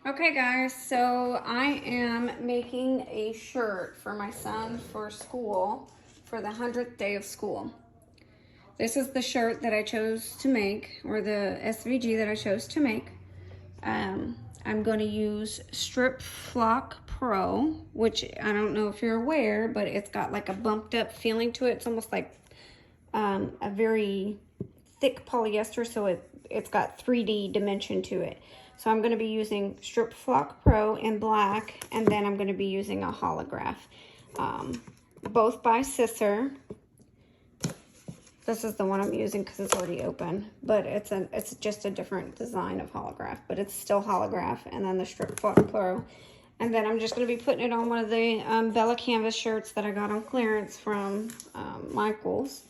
Okay guys, so I am making a shirt for my son for school for the 100th day of school. This is the shirt that I chose to make, or the SVG that I chose to make. I'm going to use Strip Flock Pro, which I don't know if you're aware, but it's got like a bumped up feeling to it. It's almost like a very thick polyester, so it's got 3D dimension to it. So I'm going to be using Strip Flock Pro in black, and then I'm going to be using a holograph, both by Sisser. This is the one I'm using because it's already open, but it's just a different design of holograph, but it's still holograph. And then the Strip Flock Pro, and then I'm just going to be putting it on one of the Bella Canvas shirts that I got on clearance from Michaels,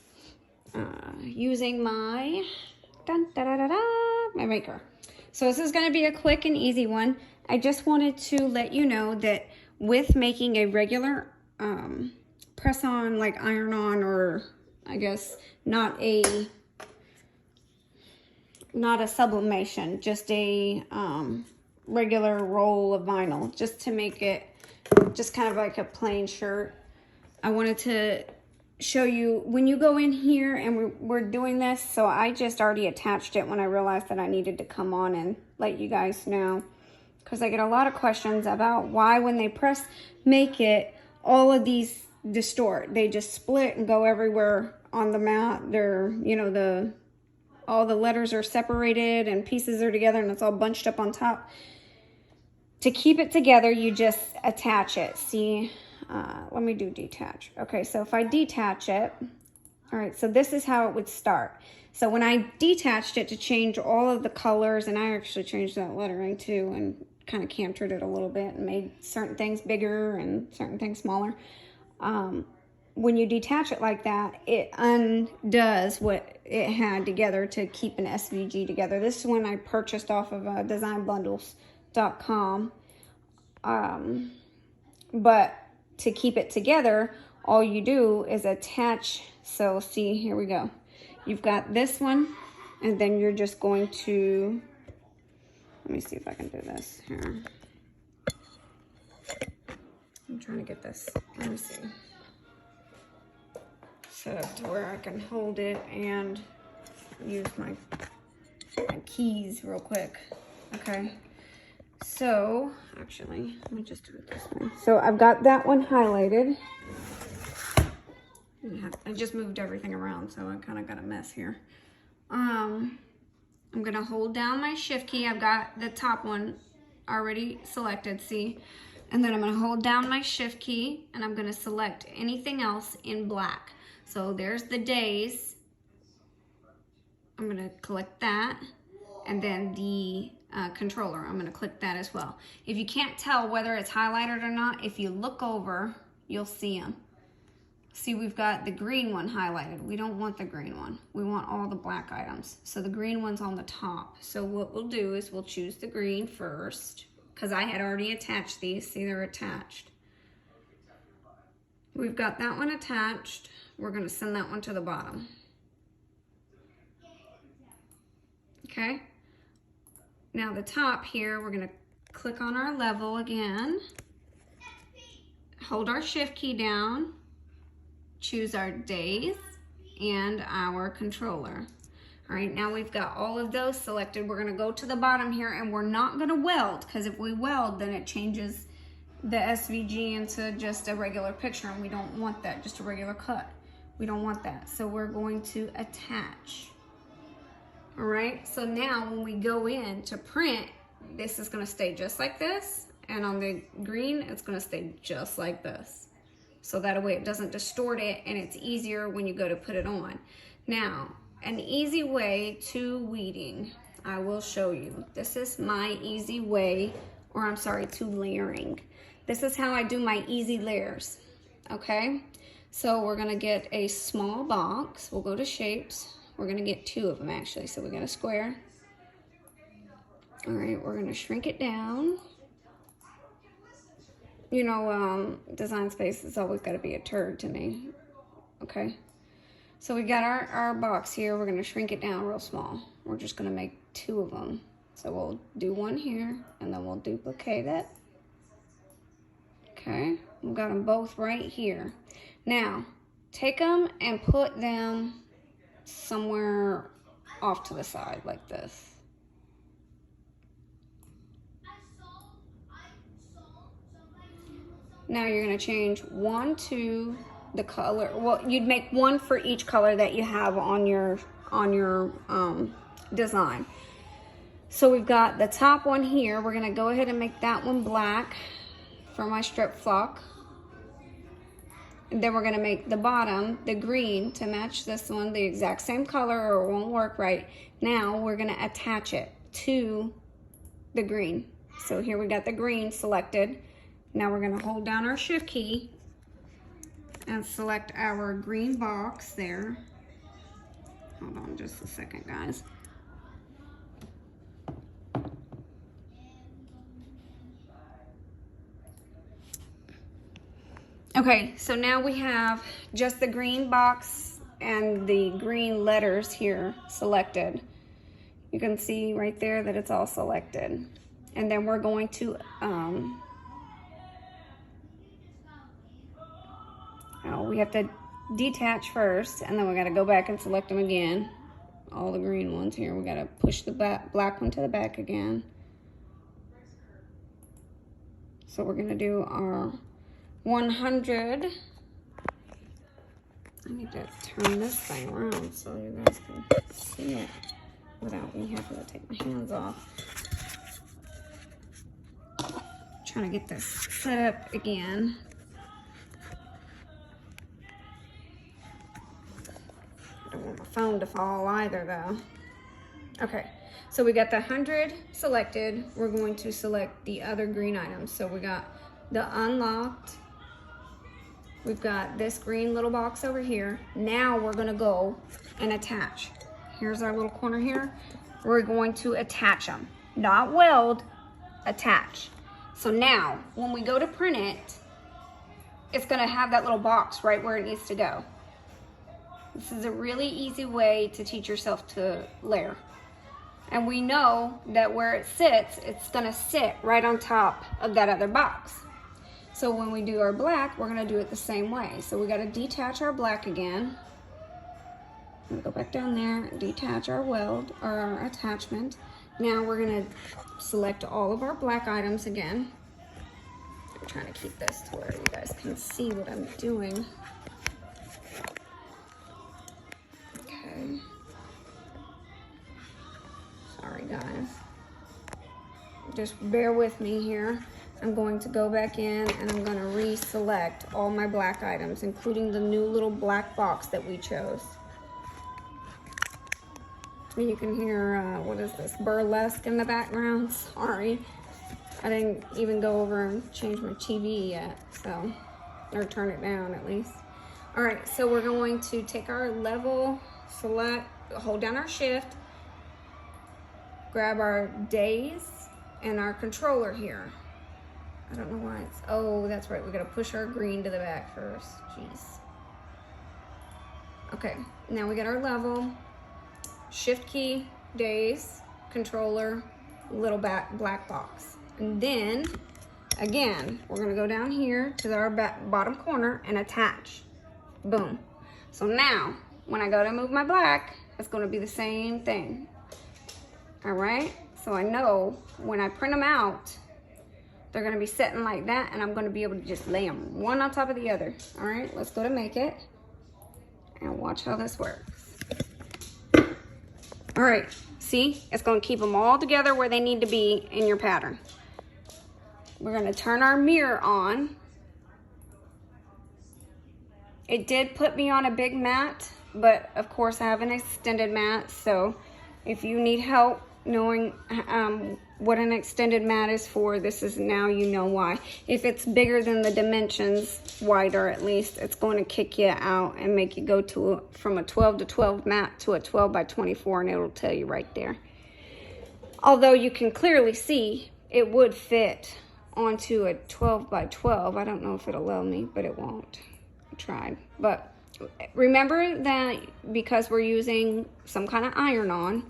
using my my maker. So this is going to be a quick and easy one. I just wanted to let you know that with making a regular press on, like iron on, or I guess not a sublimation, just a regular roll of vinyl, just to make it just kind of like a plain shirt. I wanted to show you when you go in here, and we're doing this, so I just already attached it when I realized that I needed to come on and let you guys know, because I get a lot of questions about why when they press make it, all of these distort. They just split and go everywhere on the mat. They're, you know, all the letters are separated and pieces are together, and it's all bunched up on top. To keep it together, you just attach it. See, let me do detach. Okay, so if I detach it, all right, so this is how it would start. So when I detached it to change all of the colors, and I actually changed that lettering too, and kind of cantered it a little bit and made certain things bigger and certain things smaller. When you detach it like that, it undoes what it had together to keep an SVG together. This is one I purchased off of designbundles.com. But to keep it together, all you do is attach. So see, here we go. You've got this one, and then you're just going to, let me see if I can do this here. I'm trying to get this, let me see, set up to where I can hold it and use my keys real quick. Okay, so actually, let me just do it this way. So I've got that one highlighted. I just moved everything around, so I kind of got a mess here. I'm gonna hold down my shift key. I've got the top one already selected, see? And then I'm gonna hold down my shift key, and I'm gonna select anything else in black. So there's the days. I'm gonna click that, and then the controller, I'm gonna click that as well. If you can't tell whether it's highlighted or not, if you look over, you'll see them. See, we've got the green one highlighted. We don't want the green one. We want all the black items. So the green one's on the top. So what we'll do is we'll choose the green first, because I had already attached these. See, they're attached. We've got that one attached. We're gonna send that one to the bottom. Okay. Now the top here, we're gonna click on our level again. Hold our shift key down. Choose our days and our controller. All right, now we've got all of those selected. We're gonna go to the bottom here, and we're not gonna weld, because if we weld, then it changes the SVG into just a regular picture, and we don't want that, just a regular cut. We don't want that, so we're going to attach. All right, so now when we go in to print, this is gonna stay just like this, and on the green, it's gonna stay just like this. So that way it doesn't distort it, and it's easier when you go to put it on. Now, an easy way to weeding, I will show you. This is my easy way, or I'm sorry, to layering. This is how I do my easy layers, okay? So we're gonna get a small box. We'll go to shapes. We're gonna get 2 of them actually. So we got a square. All right, we're gonna shrink it down. You know, Design Space has always got to be a turd to me. Okay, so we got our box here. We're going to shrink it down real small. We're just going to make 2 of them. So we'll do one here, and then we'll duplicate it. Okay, we've got them both right here. Now, take them and put them somewhere off to the side like this. Now you're going to change one to the color. Well, you'd make one for each color that you have on your design. So we've got the top one here. We're going to go ahead and make that one black for my strip flock. And then we're going to make the bottom, the green, to match this one, the exact same color, or it won't work right. Now we're going to attach it to the green. So here we got the green selected. Now we're going to hold down our shift key and select our green box there. Hold on just a second, guys. Okay, so now we have just the green box and the green letters here selected. You can see right there that it's all selected. And then we're going to we have to detach first, and then we got to go back and select them again. All the green ones here. We got to push the black one to the back again. So we're going to do our 100. I need to turn this thing around so you guys can see it without me having to take my hands off. Trying to get this set up again. I don't want my phone to fall either though. Okay, so we got the 100 selected. We're going to select the other green items. So we got the unlocked. We've got this green little box over here. Now we're gonna go and attach. Here's our little corner here. We're going to attach them. Not weld, attach. So now, when we go to print it, it's gonna have that little box right where it needs to go. This is a really easy way to teach yourself to layer. And we know that where it sits, it's gonna sit right on top of that other box. So when we do our black, we're gonna do it the same way. So we gotta detach our black again. I'm gonna go back down there, detach our weld, or our attachment. Now we're gonna select all of our black items again. I'm trying to keep this to where you guys can see what I'm doing. Okay. Sorry guys. Just bear with me here. I'm going to go back in and I'm going to reselect all my black items, including the new little black box that we chose. You can hear, what is this, burlesque in the background. Sorry. I didn't even go over and change my TV yet, so, or turn it down at least. All right, so we're going to take our level, select, hold down our shift, grab our days and our controller here. I don't know why it's, oh, that's right. We gotta push our green to the back first. Jeez. Okay, now we got our level, shift key, days, controller, little black box. And then, again, we're gonna go down here to our bottom corner and attach. Boom. So now, when I go to move my black, it's gonna be the same thing. All right, so I know when I print them out, they're gonna be sitting like that, and I'm gonna be able to just lay them one on top of the other. All right, let's go to make it and watch how this works. All right, see, it's gonna keep them all together where they need to be in your pattern. We're gonna turn our mirror on. It did put me on a big mat, but of course I have an extended mat, so if you need help knowing what an extended mat is for, this is now you know why. If it's bigger than the dimensions, wider at least, it's going to kick you out and make you go to from a 12 to 12 mat to a 12 by 24, and it'll tell you right there. Although you can clearly see it would fit onto a 12 by 12. I don't know if it'll allow me, but it won't. I tried. But remember that because we're using some kind of iron-on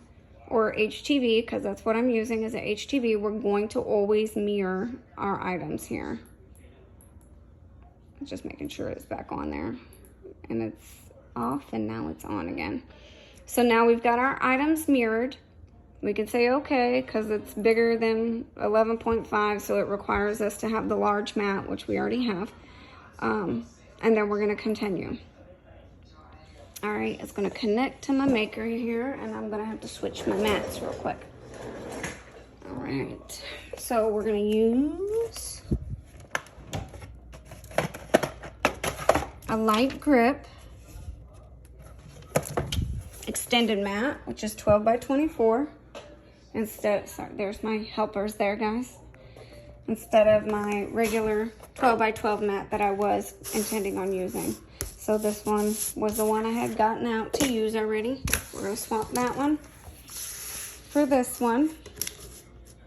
or HTV, because that's what I'm using as a HTV, we're going to always mirror our items here. Just making sure it's back on there. And it's off, and now it's on again. So now we've got our items mirrored. We can say okay, because it's bigger than 11.5, so it requires us to have the large mat, which we already have. And then we're going to continue. All right, it's going to connect to my maker here, and I'm going to have to switch my mats real quick. All right, so we're going to use a light grip extended mat, which is 12 by 24. Instead, sorry, there's my helpers there, guys. Instead of my regular 12 by 12 mat that I was intending on using. So this one was the one I had gotten out to use already. We're gonna swap that one for this one.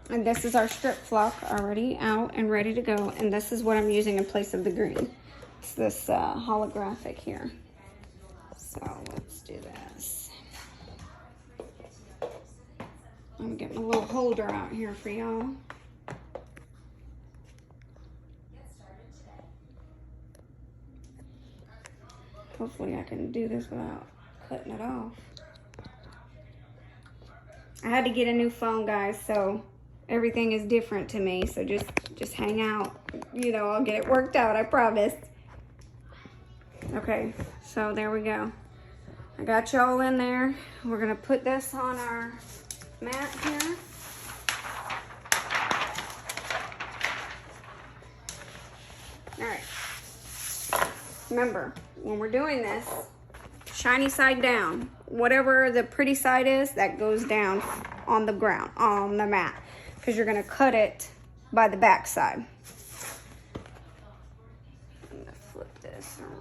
And this is our strip flock already out and ready to go. And this is what I'm using in place of the green. It's this holographic here. So let's do this. I'm getting a little holder out here for y'all. Hopefully I can do this without cutting it off. I had to get a new phone, guys, so everything is different to me. So just hang out. You know, I'll get it worked out, I promise. Okay, so there we go. I got y'all in there. We're gonna put this on our mat here. All right. Remember, when we're doing this, shiny side down. Whatever the pretty side is, that goes down on the ground, on the mat, because you're gonna cut it by the back side. I'm gonna flip this around.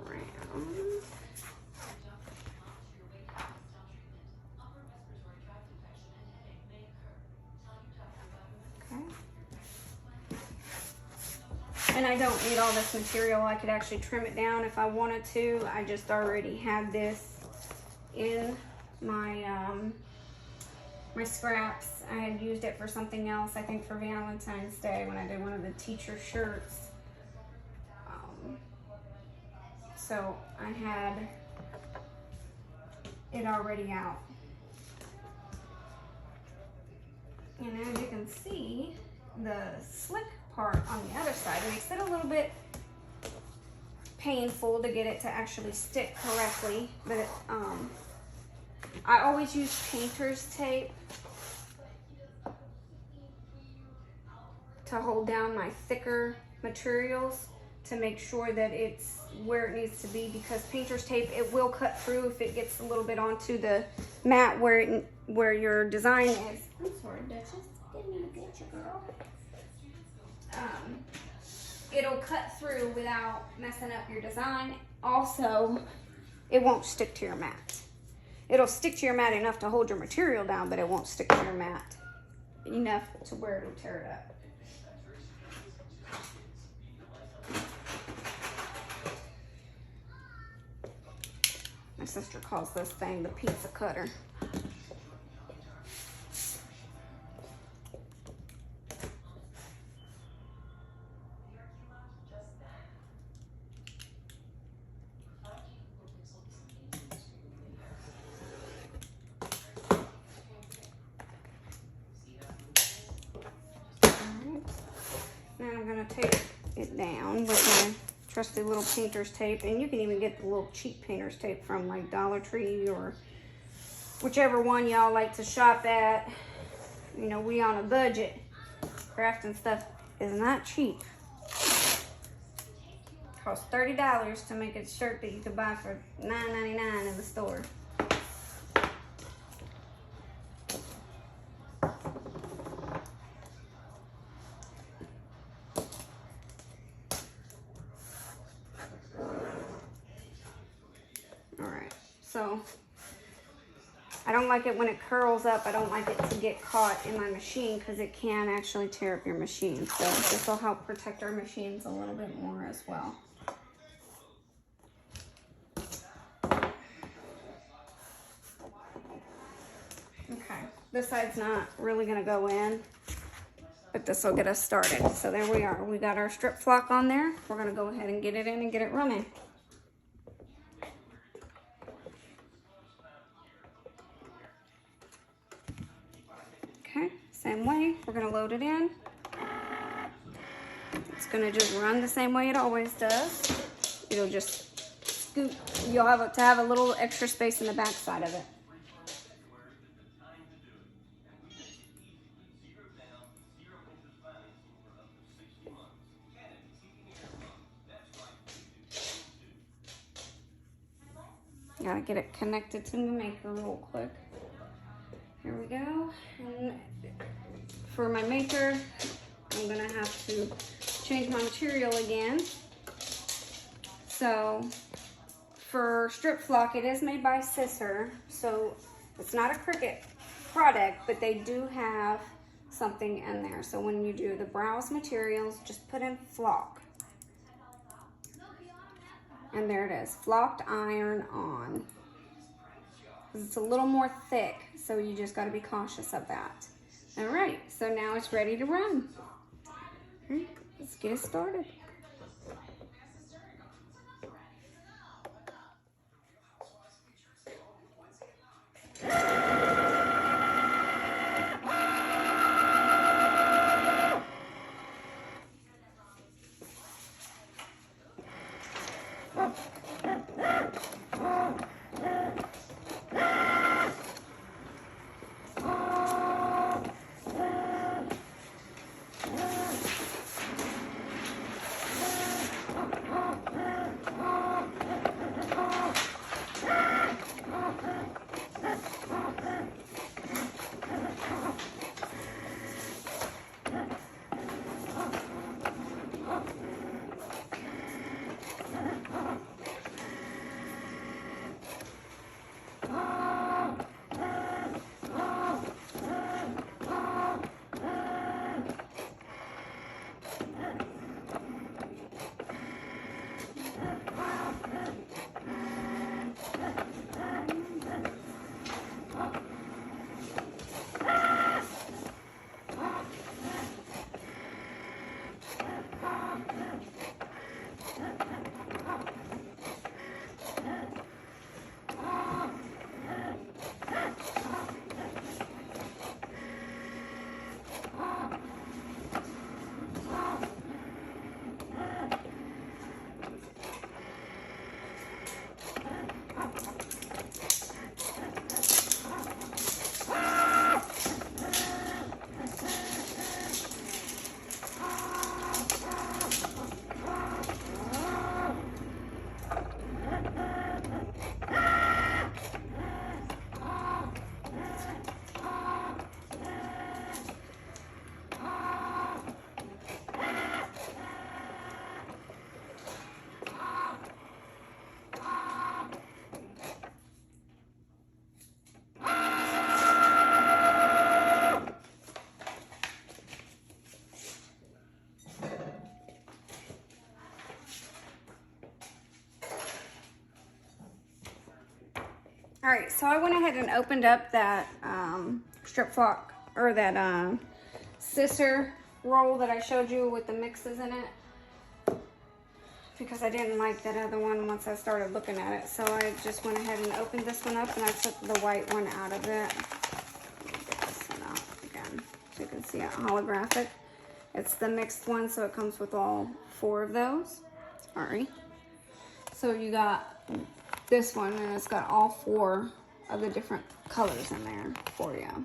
And I don't need all this material. I could actually trim it down if I wanted to. I just already had this in my my scraps. I had used it for something else, I think for Valentine's Day when I did one of the teacher shirts. So I had it already out. And as you can see, the slick part on the other side makes it a little bit painful to get it to actually stick correctly, but I always use painter's tape to hold down my thicker materials to make sure that it's where it needs to be, because painter's tape, it will cut through if it gets a little bit onto the mat where your design is. I'm sorry, Duchess. Didn't mean to get you, girl. It'll cut through without messing up your design. Also, it won't stick to your mat. It'll stick to your mat enough to hold your material down, but it won't stick to your mat enough to where it'll tear it up. My sister calls this thing the pizza cutter. Now I'm going to take it down with my trusty little painter's tape, and you can even get the little cheap painter's tape from like Dollar Tree or whichever one y'all like to shop at. You know, we on a budget. Crafting stuff is not cheap. Costs $30 to make a shirt that you could buy for $9.99 in the store. So I don't like it when it curls up. I don't like it to get caught in my machine because it can actually tear up your machine. So this will help protect our machines a little bit more as well. Okay, This side's not really gonna go in, but this will get us started. So there we are. We got our strip flock on there. We're gonna go ahead and get it in and get it running. Okay, same way, we're gonna load it in. It's gonna just run the same way it always does. It'll just scoop. You'll have to have a little extra space in the back side of it. Gotta get it connected to the maker real quick. Here we go. And for my maker, I'm gonna have to change my material again. So for strip flock, it is made by Sisser, so it's not a Cricut product, but they do have something in there. So when you do the browse materials, just put in flock. And there it is, flocked iron on. It's a little more thick, so you just gotta be cautious of that. All right, so now it's ready to run. All right, let's get it started. All right, so I went ahead and opened up that strip flock, or that Sisser roll that I showed you with the mixes in it, because I didn't like that other one once I started looking at it. So I just went ahead and opened this one up, and I took the white one out of it. Get this one out again so you can see it holographic. It's the mixed one, so it comes with all 4 of those. Sorry. So you got this one, and it's got all 4 of the different colors in there for you.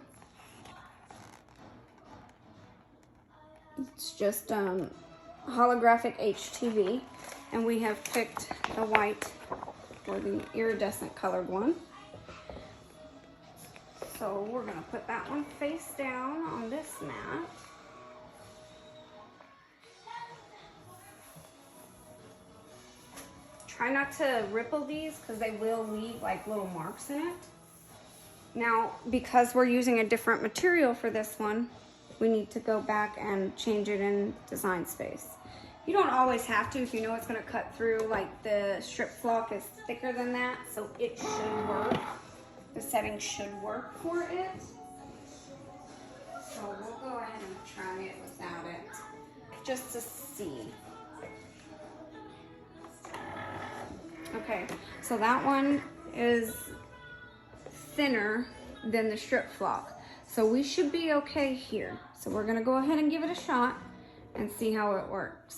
It's just holographic HTV, and we have picked the white or the iridescent colored one. So we're gonna put that one face down on this mat. Try not to ripple these because they will leave like little marks in it. Now, because we're using a different material for this one, we need to go back and change it in Design Space. You don't always have to if you know it's going to cut through. Like the strip flock is thicker than that, so it should work. The setting should work for it. So we'll go ahead and try it without it, just to see. Okay, so that one is thinner than the strip flock. So we should be okay here. So we're gonna go ahead and give it a shot and see how it works.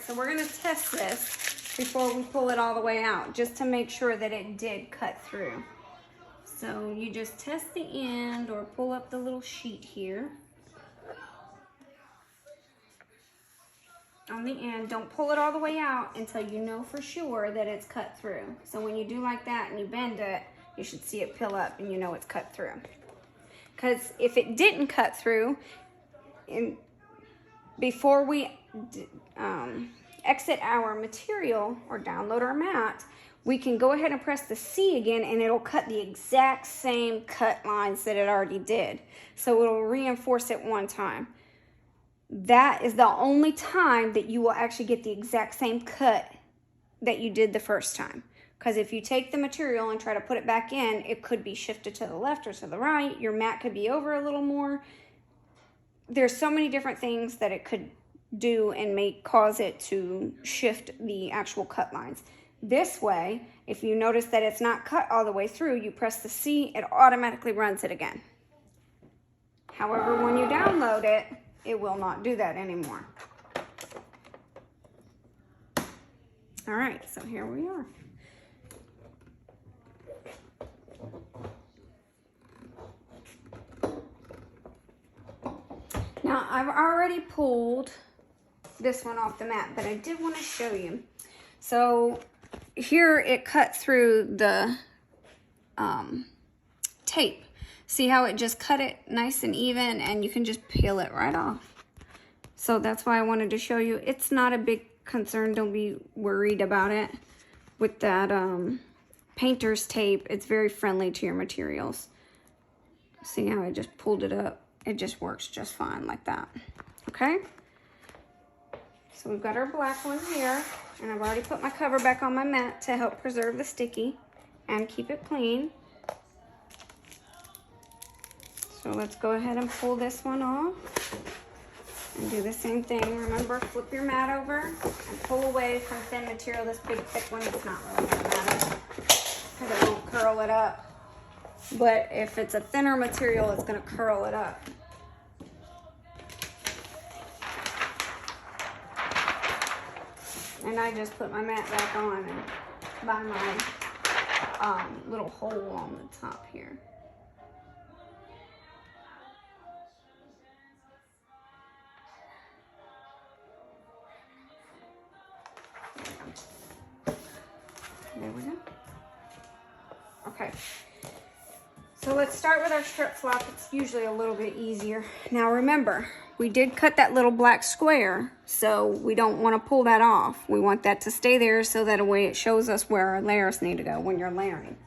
So we're gonna test this before we pull it all the way out, just to make sure that it did cut through. So you just test the end or pull up the little sheet here. On the end, don't pull it all the way out until you know for sure that it's cut through. So when you do like that and you bend it, you should see it peel up and you know it's cut through. Because if it didn't cut through, before we exit our material or download our mat, we can go ahead and press the C again and it'll cut the exact same cut lines that it already did. So it'll reinforce it one time. That is the only time that you will actually get the exact same cut that you did the first time. Because if you take the material and try to put it back in, it could be shifted to the left or to the right. Your mat could be over a little more. There's so many different things that it could do and cause it to shift the actual cut lines. This way, if you notice that it's not cut all the way through, you press the C, it automatically runs it again. However, when you download it, it will not do that anymore. All right, so here we are. Now, I've already pulled this one off the mat, but I did want to show you. So here it cut through the tape. See how it just cut it nice and even, and you can just peel it right off. So that's why I wanted to show you. It's not a big concern. Don't be worried about it. With that painter's tape, it's very friendly to your materials. See how I just pulled it up? It just works just fine like that. Okay? So we've got our black one here, and I've already put my cover back on my mat to help preserve the sticky and keep it clean. So let's go ahead and pull this one off and do the same thing. Remember, flip your mat over and pull away from thin material. This big thick one, it's not really gonna matter because it won't curl it up. But if it's a thinner material, it's gonna curl it up. And I just put my mat back on and by my little hole on the top here. So let's start with our strip flock. It's usually a little bit easier. Now remember, we did cut that little black square, so we don't want to pull that off. We want that to stay there so that way it shows us where our layers need to go when you're layering.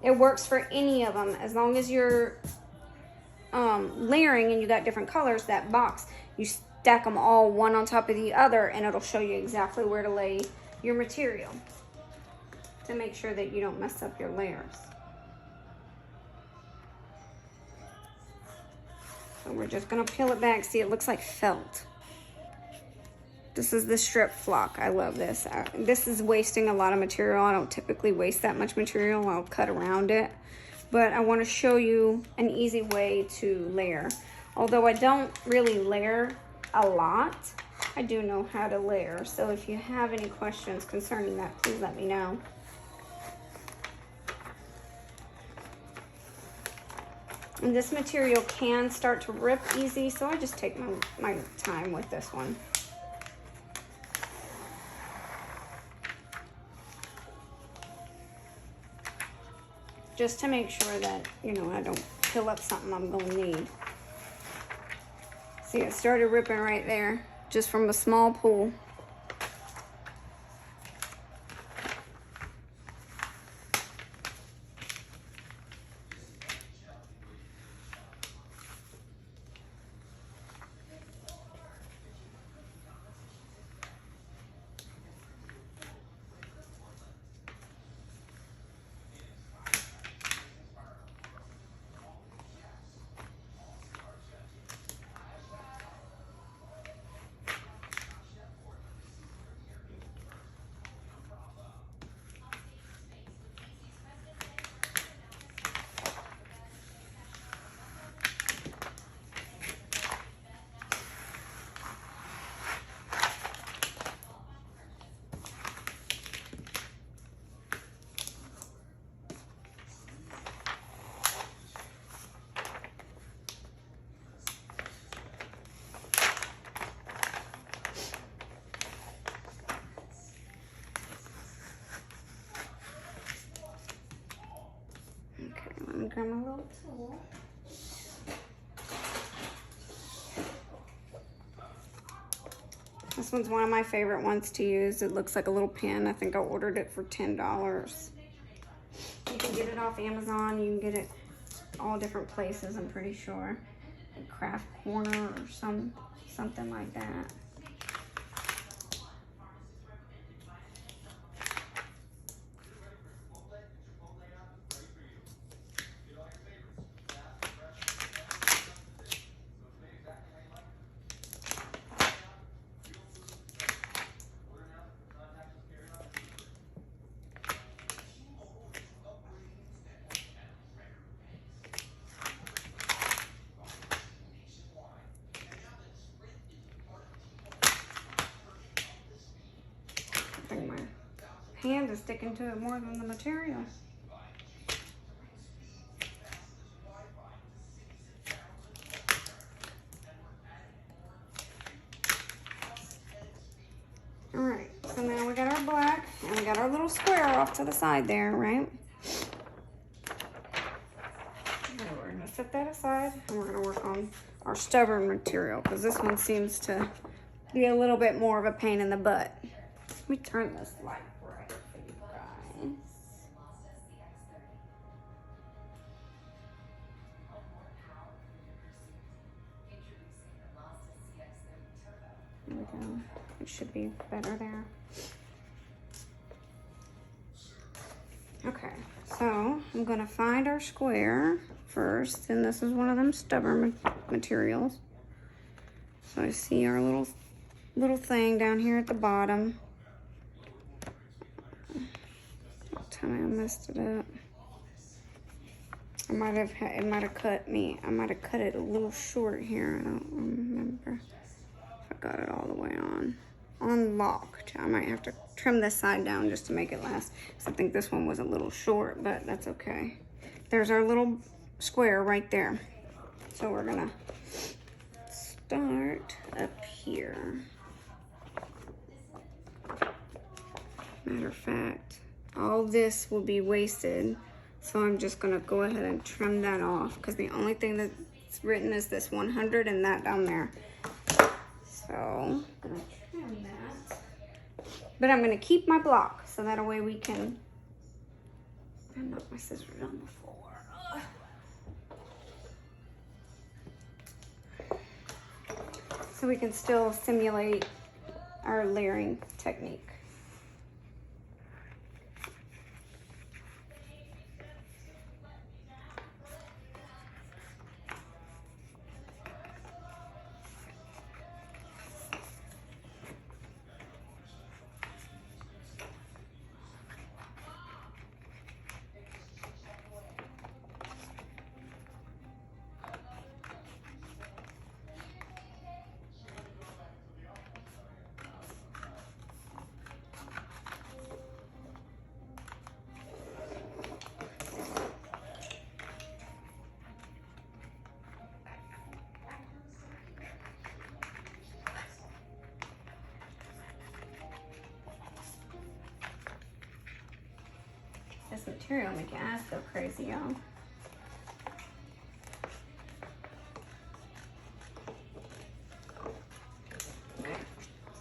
It works for any of them. As long as you're layering and you got different colors, that box, you stack them all one on top of the other and it'll show you exactly where to lay your material to make sure that you don't mess up your layers. So we're just gonna peel it back. See, it looks like felt. This is the strip flock. I love this. This is wasting a lot of material. I don't typically waste that much material. I'll cut around it. But I want to show you an easy way to layer. Although I don't really layer a lot, I do know how to layer. So if you have any questions concerning that, please let me know. And this material can start to rip easy, so I just take my time with this one. Just to make sure that, you know, I don't fill up something I'm gonna need. See, it started ripping right there, just from a small pull. Grab my little tool. This one's one of my favorite ones to use. It looks like a little pin. I think I ordered it for $10. You can get it off Amazon. You can get it all different places, I'm pretty sure. Like Craft Corner or something like that. I think my hand is sticking to it more than the material. Alright, so now we got our black and we got our little square off to the side there, right? Okay, we're gonna set that aside and we're gonna work on our stubborn material because this one seems to be a little bit more of a pain in the butt. Let me turn this light bright for you guys. There we go. It should be better there. Okay, so I'm gonna find our square first, and this is one of them stubborn materials. So I see our little thing down here at the bottom. Time I messed it up. It might have cut it a little short here. I don't remember if I got it all the way on locked. I might have to trim this side down just to make it last. So I think this one was a little short, but that's okay. There's our little square right there. So we're gonna start up here. Matter of fact, all this will be wasted So I'm just gonna go ahead and trim that off because the only thing that's written is this 100 and that down there. So I'm gonna trim that. But I'm gonna keep my block so that way we can, I knocked my scissors on the floor. So we can still simulate our layering technique. This material make your ass go crazy, y'all.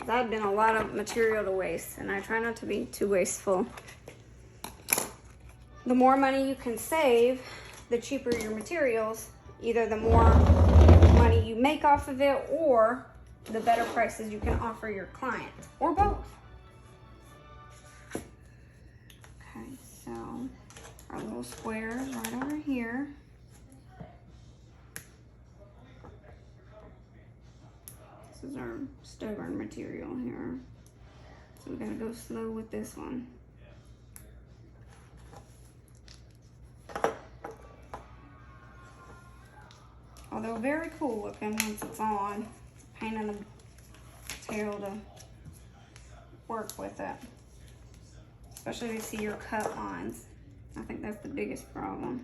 That'd been a lot of material to waste, and I try not to be too wasteful. The more money you can save, the cheaper your materials. Either the more money you make off of it, or the better prices you can offer your client, or both. Okay, so our little square right over here. This is our stubborn material here. So we gotta go slow with this one. Although very cool looking once it's on. It's a pain in the tail to work with it. Especially to see your cut lines. I think that's the biggest problem.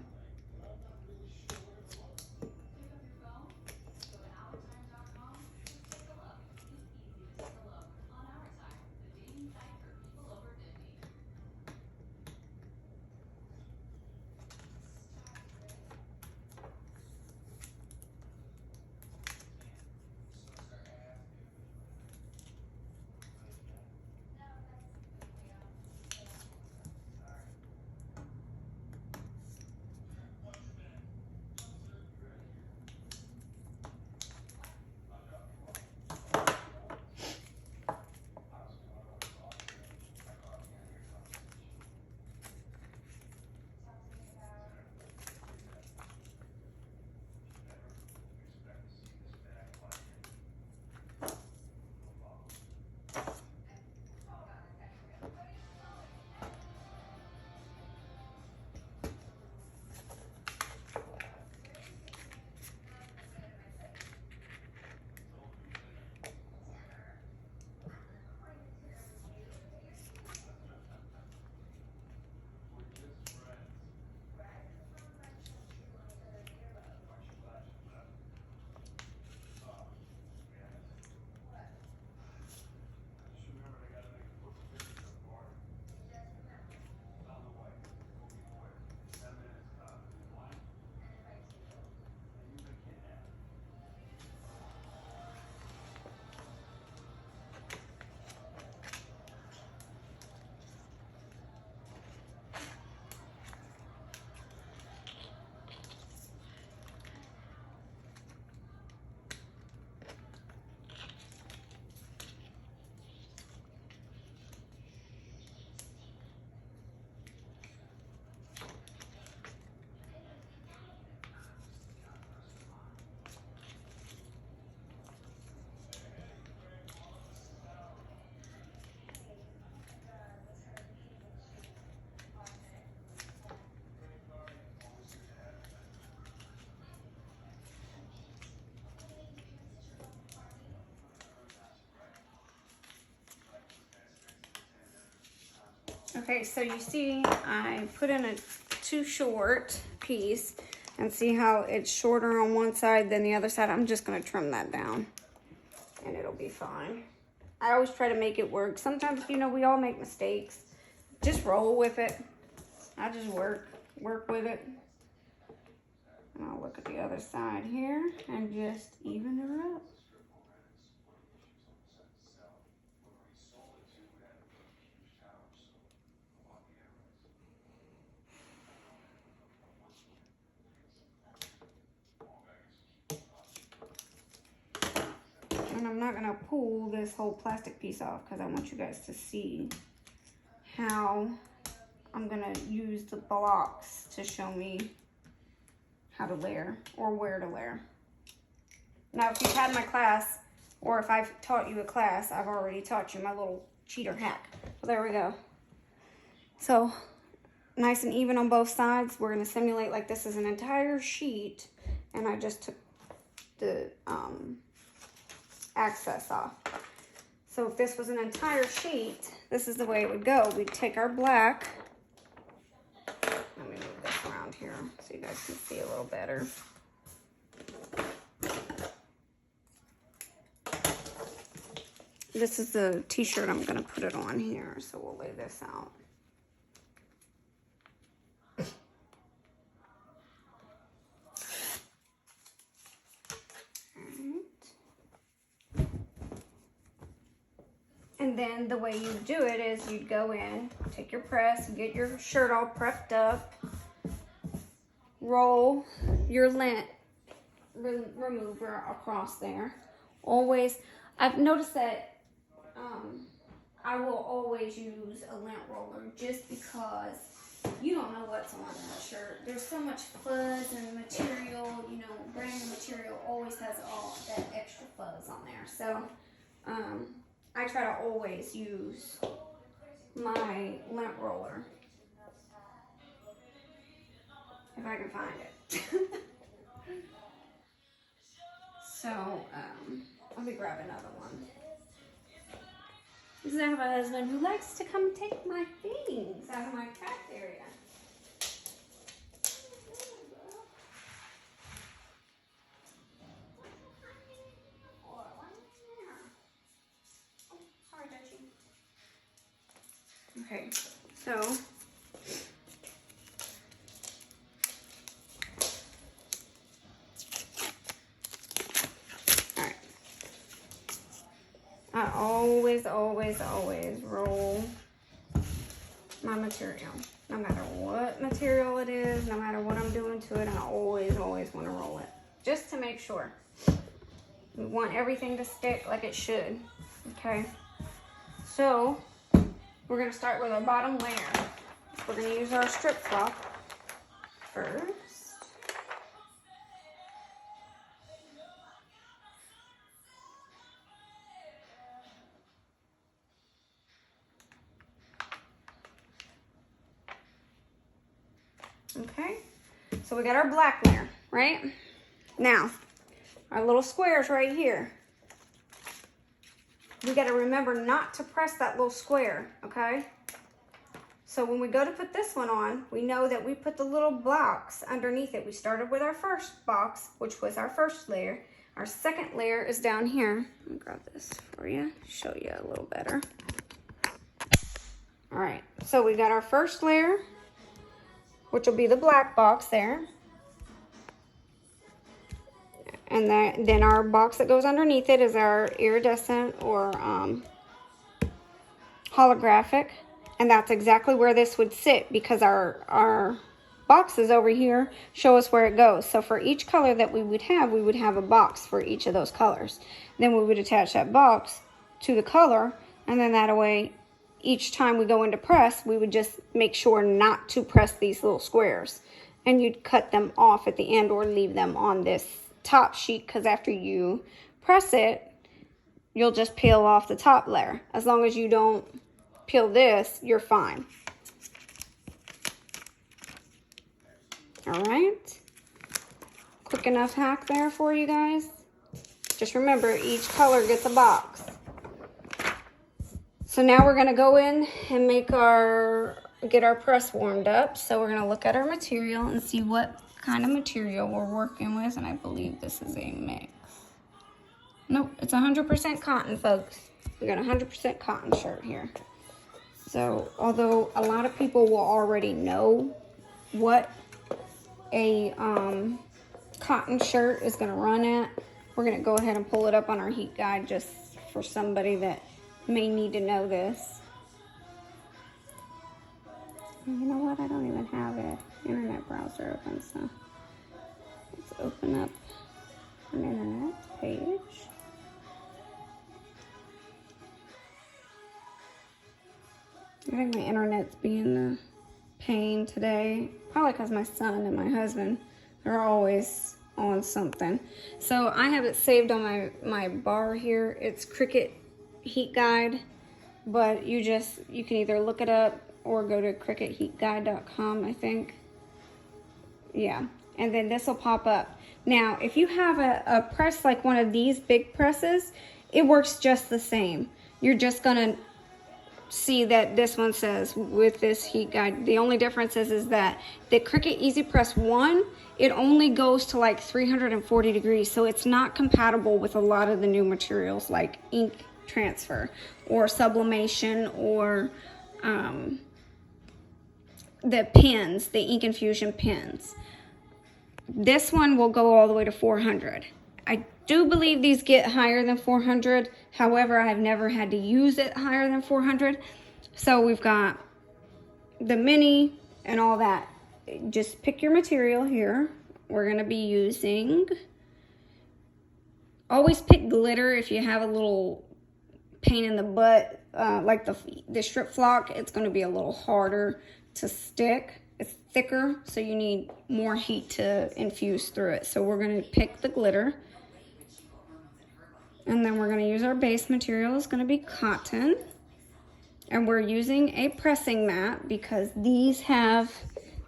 Okay, so you see I put in a too short piece, and see how it's shorter on one side than the other side. I'm just gonna trim that down and it'll be fine. I always try to make it work. Sometimes, you know, we all make mistakes. Just roll with it. I just work. work with it. And I'll look at the other side here and just even her up. And I'm not gonna pull this whole plastic piece off because I want you guys to see how I'm gonna use the blocks to show me how to layer or where to layer. Now, if you've had my class, or if I've taught you a class, I've already taught you my little cheater hack. Well, there we go. So, nice and even on both sides. We're gonna simulate like this is an entire sheet, and I just took the excess off. So if this was an entire sheet, this is the way it would go. We'd take our black. Let me move this around here so you guys can see a little better. This is the t-shirt I'm going to put it on here, so we'll lay this out. And then the way you do it is you'd go in, take your press, get your shirt all prepped up, roll your lint remover across there. Always, I've noticed that I will always use a lint roller just because you don't know what's on that shirt. There's so much fuzz and material, you know, brand new material always has all that extra fuzz on there. So, I try to always use my lint roller if I can find it. So, let me grab another one. Because I have a husband who likes to come take my things out of my craft area. Okay, so all right. I always roll my material. No matter what material it is, no matter what I'm doing to it, I always want to roll it. Just to make sure. We want everything to stick like it should. Okay. So we're going to start with our bottom layer. We're going to use our strip cloth first. Okay, so we got our black layer, right? Now, our little squares right here. We got to remember not to press that little square, okay? So when we go to put this one on, we know that we put the little blocks underneath it. We started with our first box, which was our first layer. Our second layer is down here. Let me grab this for you, show you a little better. All right, so we got our first layer, which will be the black box there. And then our box that goes underneath it is our iridescent or holographic. And that's exactly where this would sit because our boxes over here show us where it goes. So for each color that we would have a box for each of those colors. Then we would attach that box to the color, and then that way, each time we go into press, we would just make sure not to press these little squares. And you'd cut them off at the end or leave them on this top sheet, because after you press it, you'll just peel off the top layer. As long as you don't peel this, you're fine. All right. Quick enough hack there for you guys. Just remember, each color gets a box. So now we're gonna go in and get our press warmed up. So we're gonna look at our material and see what kind of material we're working with. And I believe this is a mix. Nope, it's 100% cotton, folks. We got a 100% cotton shirt here. So although a lot of people will already know what a cotton shirt is going to run at. We're going to go ahead and pull it up on our heat guide just for somebody that may need to know this. You know what? I don't even have an internet browser open, so let's open up an internet page. I think my internet's being the pain today. Probably because my son and my husband, they're always on something. So I have it saved on my bar here. It's Cricut Heat Guide, but you can either look it up or go to cricutheatguide.com, I think. Yeah, and then this will pop up. Now, if you have a press like one of these big presses, it works just the same. You're just gonna see that this one says with this heat guide. The only difference is that the Cricut Easy Press 1, it only goes to like 340 degrees, so it's not compatible with a lot of the new materials like ink transfer or sublimation or the pins, the ink infusion pins. This one will go all the way to 400. I do believe these get higher than 400. However, I've never had to use it higher than 400. So we've got the mini and all that. Just pick your material here. We're going to be using, always pick glitter if you have a little pain in the butt. Like the strip flock, it's going to be a little harder to stick. It's thicker, so you need more heat to infuse through it. So we're going to pick the glitter. And then we're going to use our base material. It's going to be cotton. And we're using a pressing mat because these have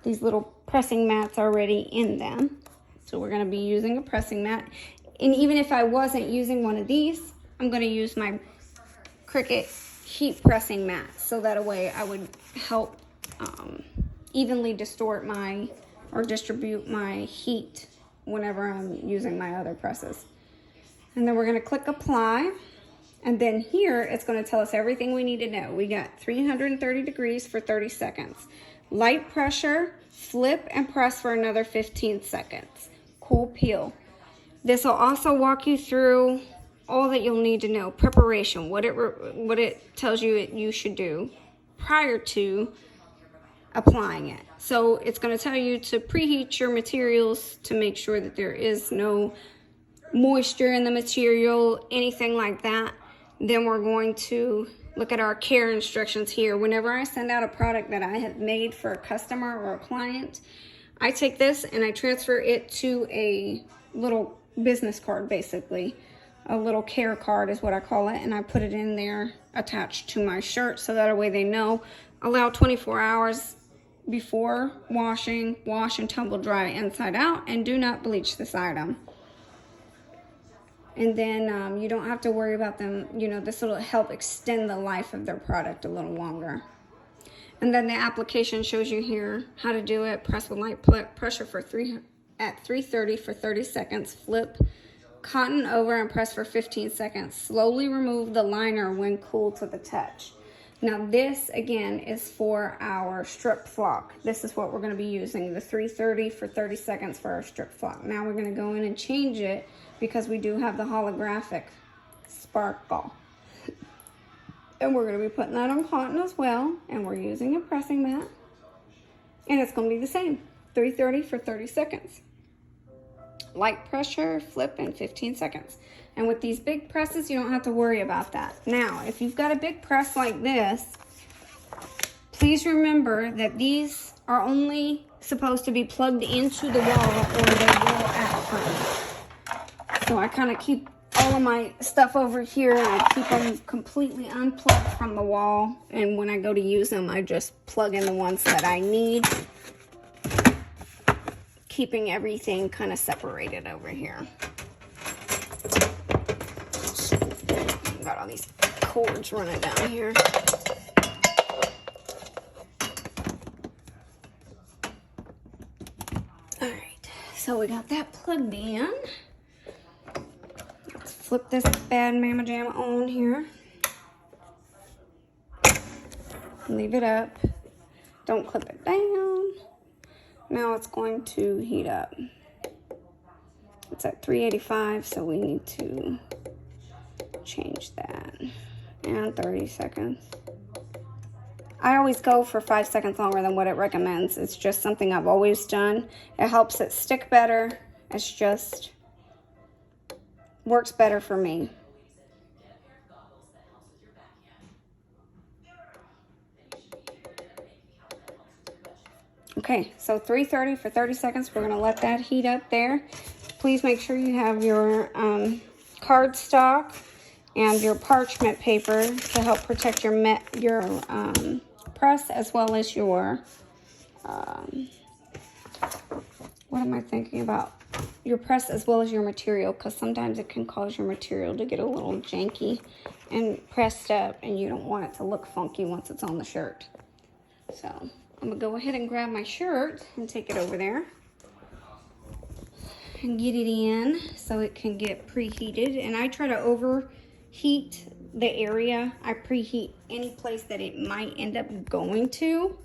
these little pressing mats already in them. So we're going to be using a pressing mat. And even if I wasn't using one of these, I'm going to use my Cricut heat pressing mat. So that way I would help evenly distort or distribute my heat whenever I'm using my other presses. And then we're going to click apply. And then here it's going to tell us everything we need to know. We got 330 degrees for 30 seconds. Light pressure, flip and press for another 15 seconds. Cool peel. This will also walk you through all that you'll need to know. Preparation, what it tells you you should do prior to applying it. So it's going to tell you to preheat your materials to make sure that there is no moisture in the material, anything like that. Then we're going to look at our care instructions here. Whenever I send out a product that I have made for a customer or a client, I take this and I transfer it to a little business card, basically. A little care card is what I call it, and I put it in there attached to my shirt so that way they know. Allow 24 hours before washing, wash and tumble dry inside out, and do not bleach this item. And then you don't have to worry about them, this will help extend the life of their product a little longer. And then the application shows you here how to do it. Press with light pressure at 330 for 30 seconds. Flip cotton over and press for 15 seconds. Slowly remove the liner when cool to the touch. Now this, again, is for our strip flock. This is what we're going to be using, the 330 for 30 seconds for our strip flock. Now we're going to go in and change it because we do have the holographic sparkle. And we're going to be putting that on cotton as well. And we're using a pressing mat. And it's going to be the same, 330 for 30 seconds. Light pressure, flip in 15 seconds. And with these big presses, you don't have to worry about that. Now, if you've got a big press like this, please remember that these are only supposed to be plugged into the wall or they will act funny. So I kind of keep all of my stuff over here and I keep them completely unplugged from the wall. And when I go to use them, I just plug in the ones that I need, keeping everything kind of separated over here. Got all these cords running down here. All right, so we got that plugged in. Let's flip this bad Mama Jam on here. Leave it up. Don't clip it down. Now it's going to heat up. It's at 385, so we need to change that. And 30 seconds. I always go for 5 seconds longer than what it recommends. It's just something I've always done. It helps it stick better. It's just works better for me. Okay, so 330 for 30 seconds. We're gonna let that heat up there. Please make sure you have your cardstock and your parchment paper to help protect your press, as well as your, what am I thinking about? Your press as well as your material, because sometimes it can cause your material to get a little janky and pressed up, and you don't want it to look funky once it's on the shirt. So I'm gonna go ahead and grab my shirt and take it over there and get it in so it can get preheated. And I try to overheat the area. I preheat any place that it might end up going to.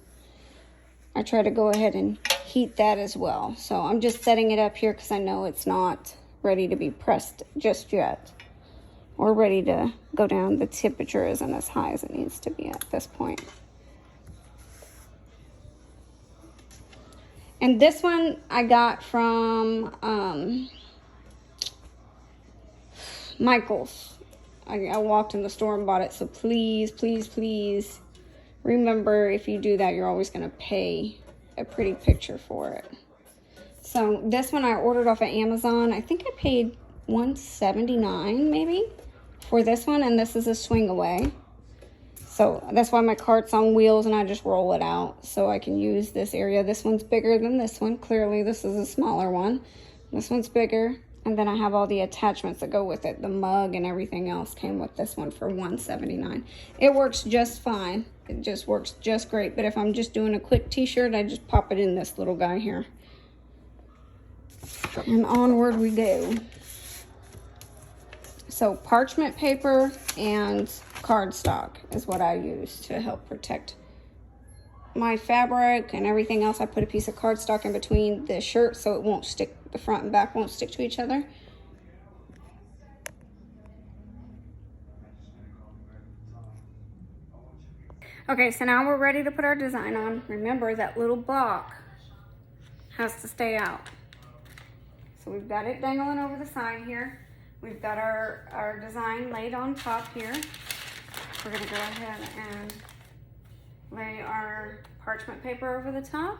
I try to go ahead and heat that as well. So I'm just setting it up here because I know it's not ready to be pressed just yet, or ready to go down. The temperature isn't as high as it needs to be at this point. And this one I got from Michael's. I walked in the store and bought it, so please, please, please remember, if you do that, you're always going to pay a pretty picture for it. So this one I ordered off of Amazon. I think I paid $179 maybe for this one, and this is a swing away. So that's why my cart's on wheels and I just roll it out so I can use this area. This one's bigger than this one. Clearly this is a smaller one. This one's bigger. And then I have all the attachments that go with it. The mug and everything else came with this one for $179. It works just fine. It just works just great. But if I'm just doing a quick t-shirt, I just pop it in this little guy here. And onward we go. So parchment paper and cardstock is what I use to help protect my fabric and everything else. I put a piece of cardstock in between the shirt so it won't stick, the front and back won't stick to each other. Okay, so now we're ready to put our design on. Remember, that little block has to stay out. So we've got it dangling over the side here. We've got our design laid on top here. We're gonna go ahead and lay our parchment paper over the top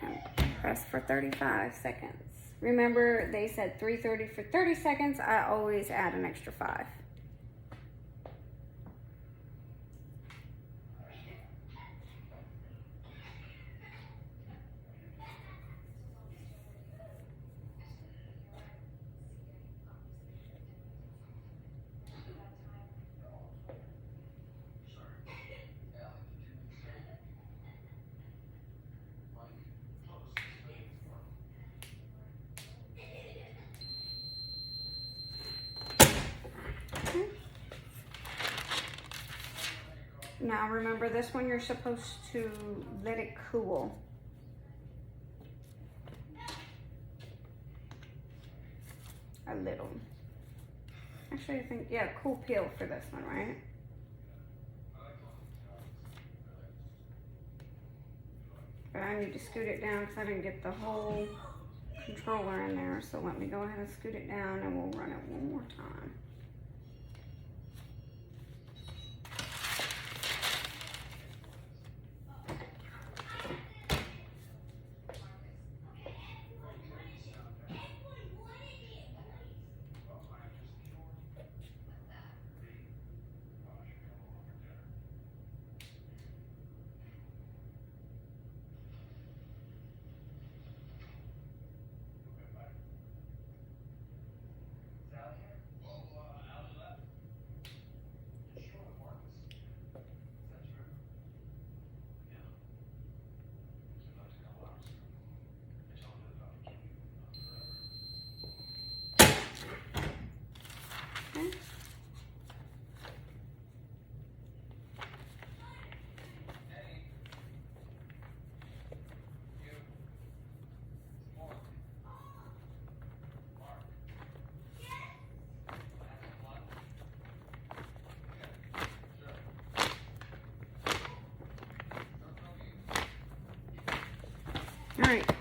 and press for 35 seconds. Remember, they said 330 for 30 seconds. I always add an extra 5. Now remember, this one you're supposed to let it cool. A little. Actually, I think, yeah, cool peel for this one, right? But I need to scoot it down because I didn't get the whole controller in there. So let me go ahead and scoot it down and we'll run it one more time.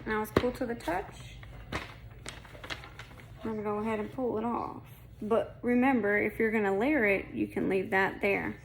Now it's cool to the touch. I'm gonna go ahead and pull it off. But remember, if you're gonna layer it, you can leave that there.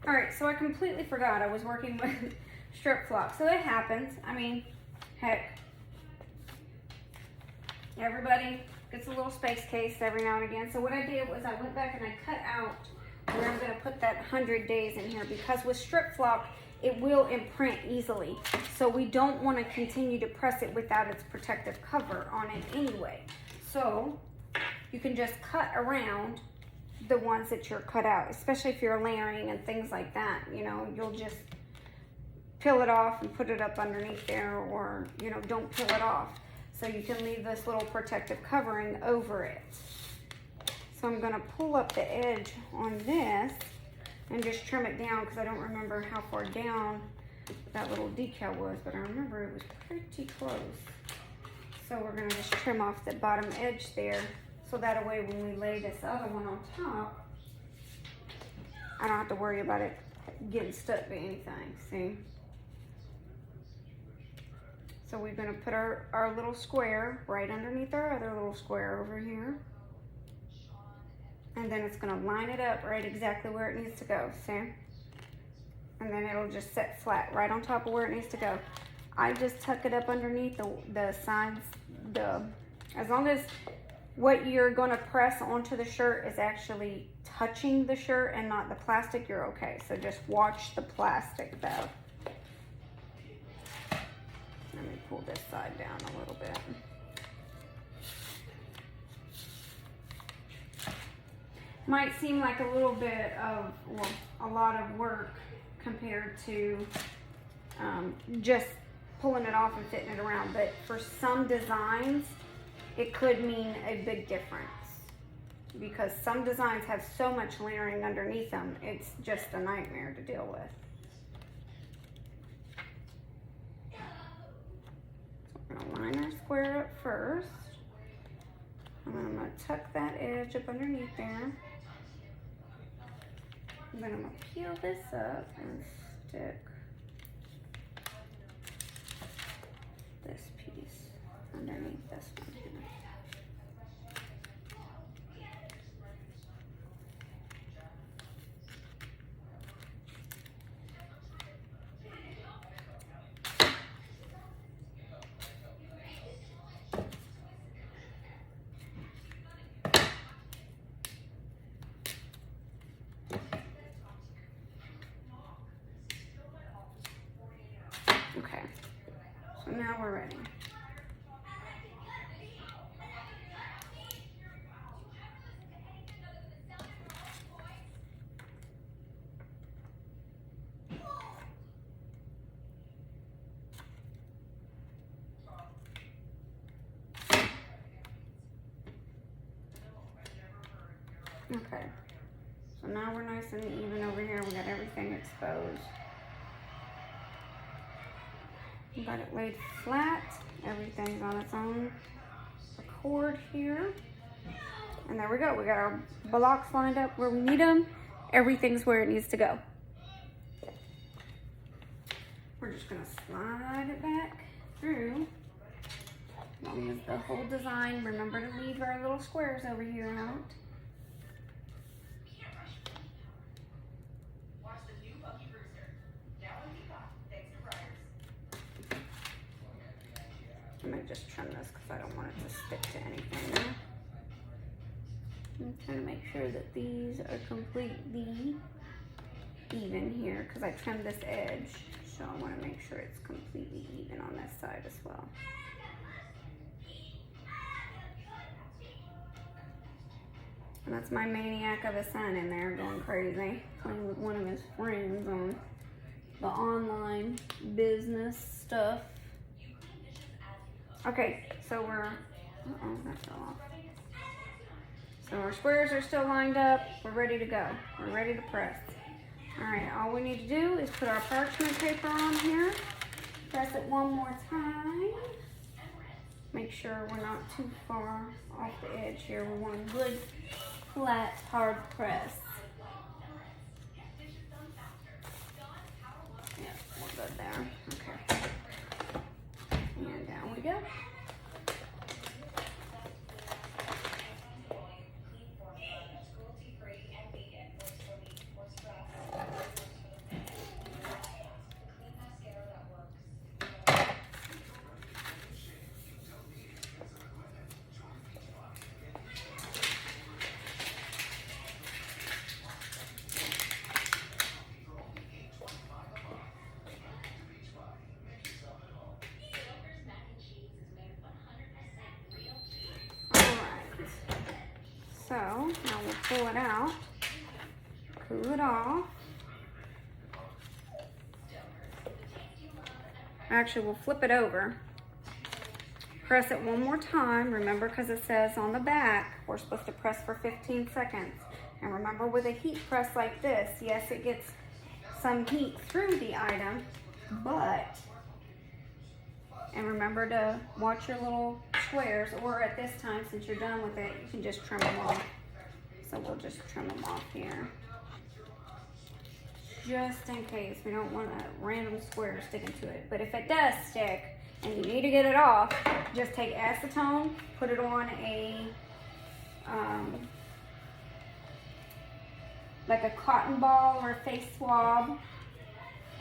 Alright, so I completely forgot I was working with strip flock. So it happens. I mean, heck, everybody gets a little space case every now and again. So what I did was I went back and I cut out where I'm going to put that 100 days in here, because with strip flock, it will imprint easily. So we don't want to continue to press it without its protective cover on it anyway. So you can just cut around the ones that you're cut out, especially if you're layering and things like that. You know, you'll just peel it off and put it up underneath there, or, you know, don't peel it off. So you can leave this little protective covering over it. So I'm gonna pull up the edge on this and just trim it down, because I don't remember how far down that little decal was, but I remember it was pretty close. So we're gonna just trim off the bottom edge there, so that way when we lay this other one on top, I don't have to worry about it getting stuck to anything, see? So we're gonna put our little square right underneath our other little square over here. And then it's gonna line it up right exactly where it needs to go, see? And then it'll just set flat right on top of where it needs to go. I just tuck it up underneath the sides, as long as what you're gonna press onto the shirt is actually touching the shirt and not the plastic, you're okay. So just watch the plastic though. Let me pull this side down a little bit. Might seem like a little bit of, well, a lot of work compared to just pulling it off and fitting it around, but for some designs, it could mean a big difference, because some designs have so much layering underneath them, it's just a nightmare to deal with. So I'm gonna line our square up first, and then I'm gonna tuck that edge up underneath there. And then I'm gonna peel this up and stick this piece underneath this one here. Okay, so now we're ready. Okay, so now we're nice and even over here. We got everything exposed. We got it laid flat, Everything's on its own accord here. And there we go. We got our blocks lined up where we need them. Everything's where it needs to go. We're just gonna slide it back through. As long as the whole design, remember to leave our little squares over here out. I'm gonna just trim this because I don't want it to stick to anything. I'm trying to make sure that these are completely even here because I trimmed this edge. So I want to make sure it's completely even on this side as well. And that's my maniac of a son in there going crazy, playing with one of his friends on the online business stuff. Okay, so we're, that fell off. So our squares are still lined up. We're ready to go. We're ready to press. All right, all we need to do is put our parchment paper on here. Press it one more time. Make sure we're not too far off the edge here. We want a good, flat, hard press. Yeah, we're good there. Okay. And down we go. So now we'll pull it out, cool it off. Actually, we'll flip it over. Press it one more time. Remember, because it says on the back, we're supposed to press for 15 seconds. And remember, with a heat press like this, yes, it gets some heat through the item, but, and remember to watch your little squares, or at this time, since you're done with it, you can just trim them off. So we'll just trim them off here. Just in case, we don't want a random square sticking to it. But if it does stick, and you need to get it off, just take acetone, put it on a, like a cotton ball or a face swab,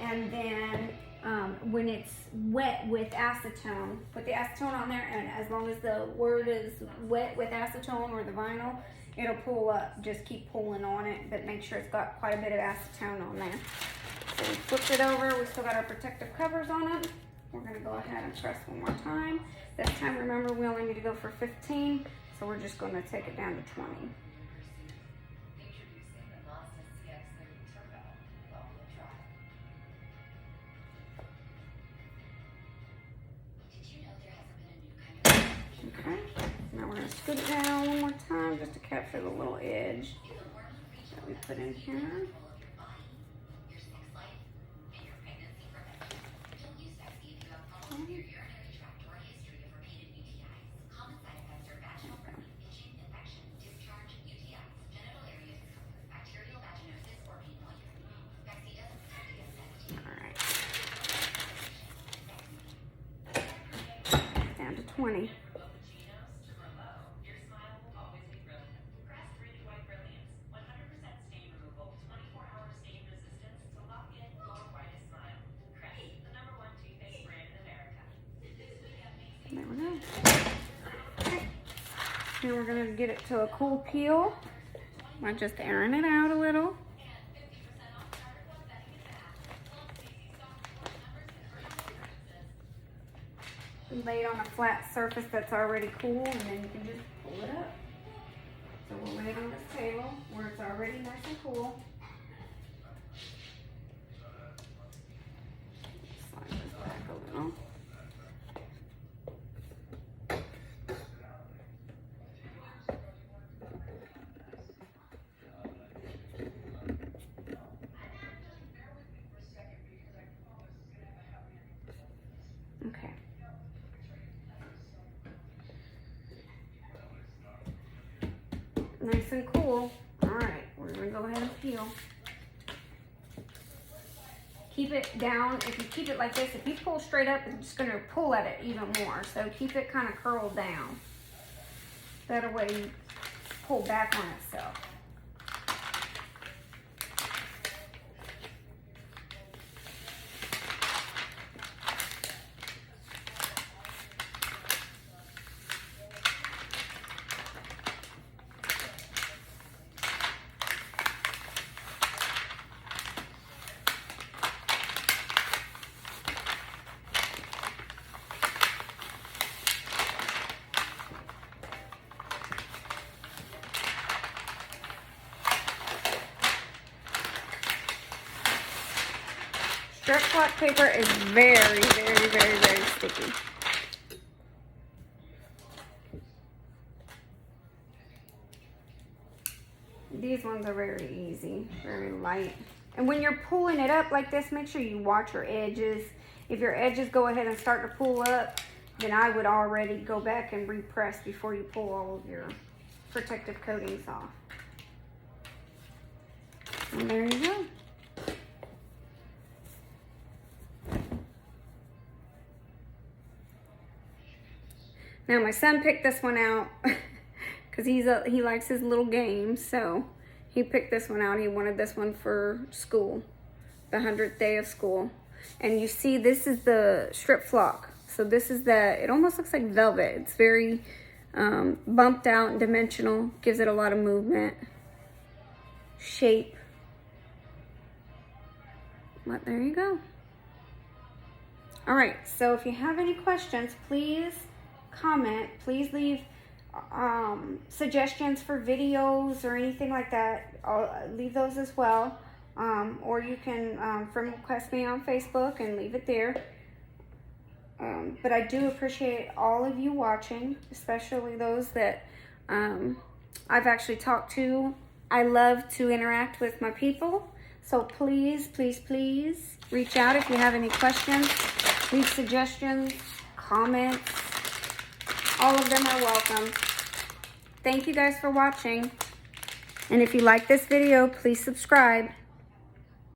and then when it's wet with acetone, put the acetone on there, and as long as the word is wet with acetone or the vinyl, it'll pull up. Just keep pulling on it, but make sure it's got quite a bit of acetone on there. So we flipped it over. We still got our protective covers on it. We're gonna go ahead and press one more time. This time, remember, we only need to go for 15, so we're just gonna take it down to 20. Okay, now we're gonna scoot it down one more time just to capture the little edge that we put in here. Down to 20. There we go. Okay. Now we're going to get it to a cool peel by just airing it out a little. Lay it on a flat surface that's already cool, and then you can just pull it up. So we'll lay it on this table where it's already nice and cool. Slide this back a little. Okay. nice and cool. All right, we're gonna go ahead and peel. Keep it down. If you keep it like this, if you pull straight up, it's just gonna pull at it even more. So keep it kind of curled down. That way you pull back on itself. Strip flock paper is very, very, very, very sticky. These ones are very easy, very light. And when you're pulling it up like this, make sure you watch your edges. If your edges go ahead and start to pull up, then I would already go back and repress before you pull all of your protective coatings off. And there you go. Now my son picked this one out because he likes his little games, so he picked this one out. He wanted this one for school, the 100th day of school. And you see, this is the strip flock. So this is it almost looks like velvet. It's very bumped out and dimensional, gives it a lot of movement, shape. But there you go. All right, so if you have any questions, please comment. Please leave suggestions for videos or anything like that. I'll leave those as well. Or you can friend request me on Facebook and leave it there. But I do appreciate all of you watching, especially those that I've actually talked to. I love to interact with my people. So please, please, please reach out if you have any questions. Leave suggestions, comments. All of them are welcome. Thank you guys for watching. And if you like this video, please subscribe.